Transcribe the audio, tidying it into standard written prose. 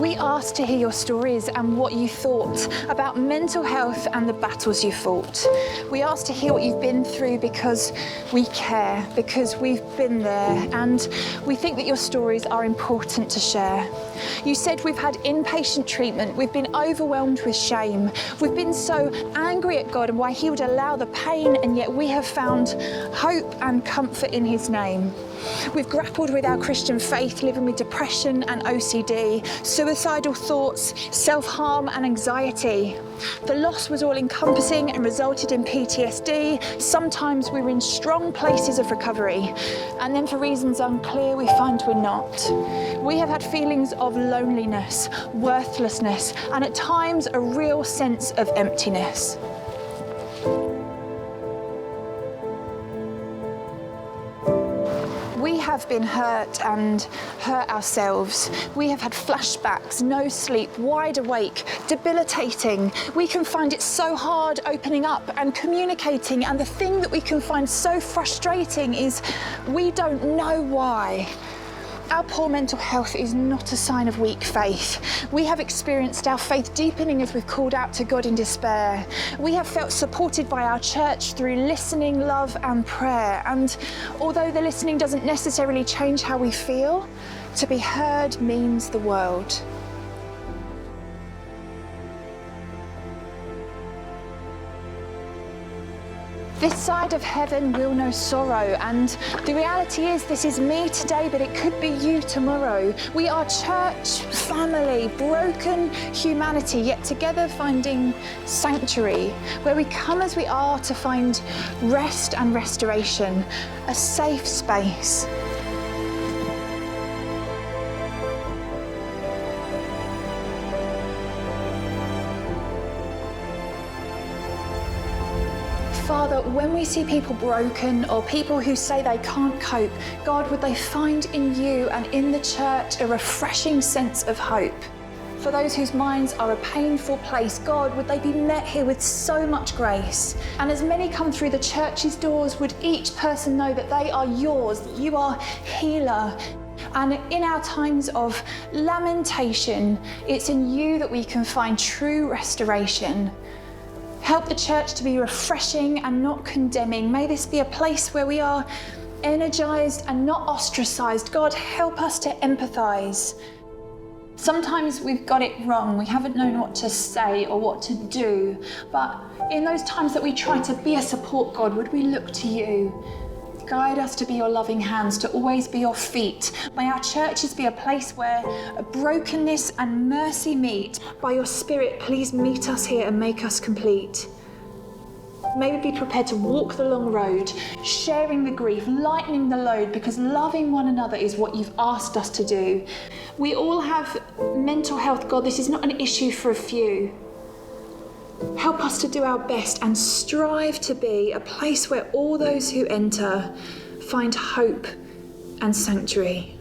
We asked to hear your stories and what you thought about mental health and the battles you fought. We asked to hear what you've been through because we care, because we've been there, and we think that your stories are important to share. You said we've had inpatient treatment, we've been overwhelmed with shame, we've been so angry at God and why he would allow the pain, and yet we have found hope and comfort in his name. We've grappled with our Christian faith, living with depression and OCD, suicidal thoughts, self-harm and anxiety. The loss was all-encompassing and resulted in PTSD. Sometimes we were in strong places of recovery, and then for reasons unclear, we find we're not. We have had feelings of loneliness, worthlessness, and at times a real sense of emptiness. We have been hurt and hurt ourselves. We have had flashbacks, no sleep, wide awake, debilitating. We can find it so hard opening up and communicating, and the thing that we can find so frustrating is we don't know why. Our poor mental health is not a sign of weak faith. We have experienced our faith deepening as we've called out to God in despair. We have felt supported by our church through listening, love and prayer. And although the listening doesn't necessarily change how we feel, to be heard means the world. This side of heaven will know sorrow, and the reality is this is me today, but it could be you tomorrow. We are church, family, broken humanity, yet together finding sanctuary, where we come as we are to find rest and restoration, a safe space. Father, when we see people broken or people who say they can't cope, God, would they find in you and in the church a refreshing sense of hope? For those whose minds are a painful place, God, would they be met here with so much grace? And as many come through the church's doors, would each person know that they are yours, that you are healer. And in our times of lamentation, it's in you that we can find true restoration. Help the church to be refreshing and not condemning. May this be a place where we are energized and not ostracized. God, help us to empathize. Sometimes we've got it wrong. We haven't known what to say or what to do. But in those times that we try to be a support, God, would we look to you? Guide us to be your loving hands, to always be your feet. May our churches be a place where brokenness and mercy meet. By your Spirit, please meet us here and make us complete. May we be prepared to walk the long road, sharing the grief, lightening the load, because loving one another is what you've asked us to do. We all have mental health, God. This is not an issue for a few. Help us to do our best and strive to be a place where all those who enter find hope and sanctuary.